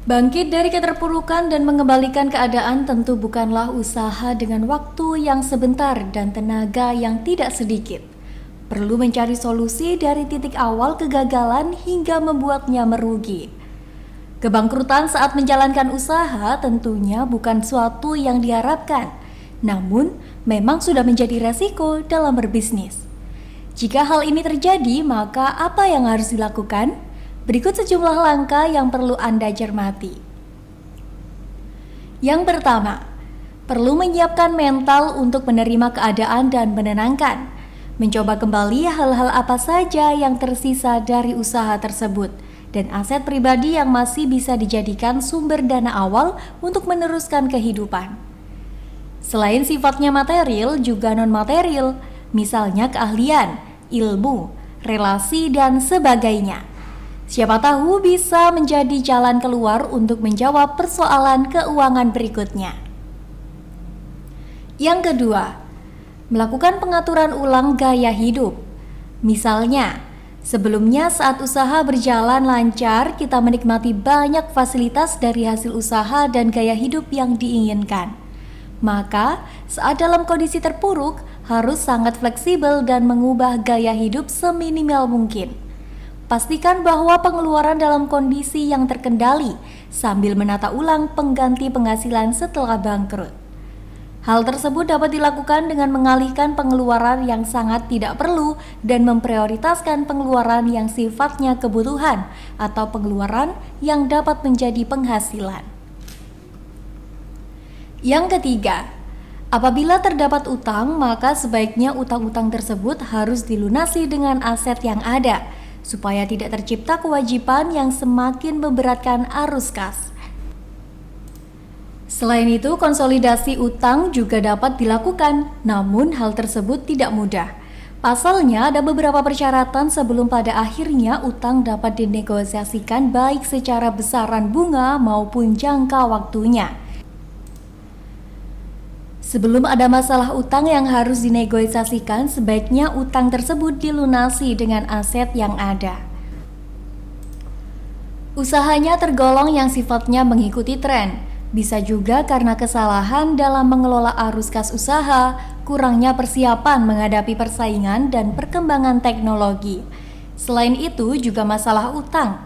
Bangkit dari keterpurukan dan mengembalikan keadaan tentu bukanlah usaha dengan waktu yang sebentar dan tenaga yang tidak sedikit. Perlu mencari solusi dari titik awal kegagalan hingga membuatnya merugi. Kebangkrutan saat menjalankan usaha tentunya bukan suatu yang diharapkan, namun memang sudah menjadi resiko dalam berbisnis. Jika hal ini terjadi, maka apa yang harus dilakukan? Berikut sejumlah langkah yang perlu Anda cermati. Yang pertama, perlu menyiapkan mental untuk menerima keadaan dan menenangkan. Mencoba kembali hal-hal apa saja yang tersisa dari usaha tersebut dan aset pribadi yang masih bisa dijadikan sumber dana awal untuk meneruskan kehidupan. Selain sifatnya material, juga non-material, misalnya keahlian, ilmu, relasi, dan sebagainya. Siapa tahu bisa menjadi jalan keluar untuk menjawab persoalan keuangan berikutnya. Yang kedua, melakukan pengaturan ulang gaya hidup. Misalnya, sebelumnya saat usaha berjalan lancar, kita menikmati banyak fasilitas dari hasil usaha dan gaya hidup yang diinginkan. Maka, saat dalam kondisi terpuruk, harus sangat fleksibel dan mengubah gaya hidup seminimal mungkin. Pastikan bahwa pengeluaran dalam kondisi yang terkendali sambil menata ulang pengganti penghasilan setelah bangkrut. Hal tersebut dapat dilakukan dengan mengalihkan pengeluaran yang sangat tidak perlu dan memprioritaskan pengeluaran yang sifatnya kebutuhan atau pengeluaran yang dapat menjadi penghasilan. Yang ketiga, apabila terdapat utang, maka sebaiknya utang-utang tersebut harus dilunasi dengan aset yang ada, supaya tidak tercipta kewajiban yang semakin memberatkan arus kas. Selain itu, konsolidasi utang juga dapat dilakukan, namun hal tersebut tidak mudah. Pasalnya, ada beberapa persyaratan sebelum pada akhirnya utang dapat dinegosiasikan baik secara besaran bunga maupun jangka waktunya. Sebelum ada masalah utang yang harus dinegosiasikan, sebaiknya utang tersebut dilunasi dengan aset yang ada. Usahanya tergolong yang sifatnya mengikuti tren, bisa juga karena kesalahan dalam mengelola arus kas usaha, kurangnya persiapan menghadapi persaingan dan perkembangan teknologi. Selain itu juga masalah utang.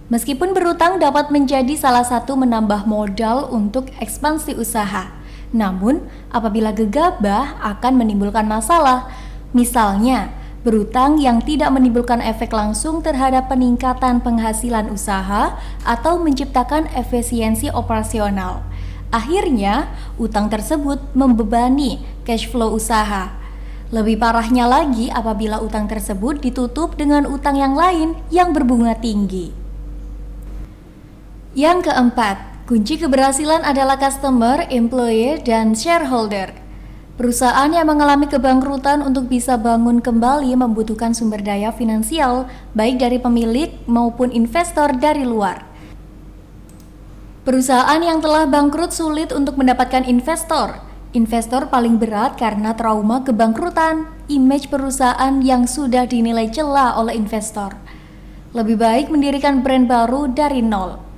Meskipun berutang dapat menjadi salah satu menambah modal untuk ekspansi usaha, namun, apabila gegabah akan menimbulkan masalah. Misalnya, berutang yang tidak menimbulkan efek langsung terhadap peningkatan penghasilan usaha atau menciptakan efisiensi operasional. Akhirnya, utang tersebut membebani cash flow usaha. Lebih parahnya lagi apabila utang tersebut ditutup dengan utang yang lain yang berbunga tinggi. Yang keempat, kunci keberhasilan adalah customer, employee, dan shareholder. Perusahaan yang mengalami kebangkrutan untuk bisa bangun kembali membutuhkan sumber daya finansial, baik dari pemilik maupun investor dari luar. Perusahaan yang telah bangkrut sulit untuk mendapatkan investor. Investor paling berat karena trauma kebangkrutan, image perusahaan yang sudah dinilai celah oleh investor. Lebih baik mendirikan brand baru dari nol.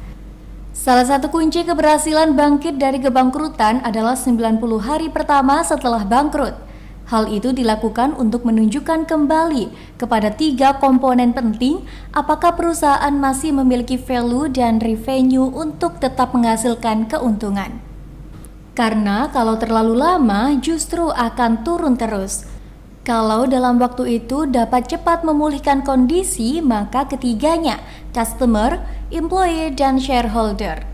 Salah satu kunci keberhasilan bangkit dari kebangkrutan adalah 90 hari pertama setelah bangkrut. Hal itu dilakukan untuk menunjukkan kembali kepada 3 komponen penting apakah perusahaan masih memiliki value dan revenue untuk tetap menghasilkan keuntungan. Karena kalau terlalu lama justru akan turun terus. Kalau dalam waktu itu dapat cepat memulihkan kondisi, maka ketiganya, customer, employee, dan shareholder.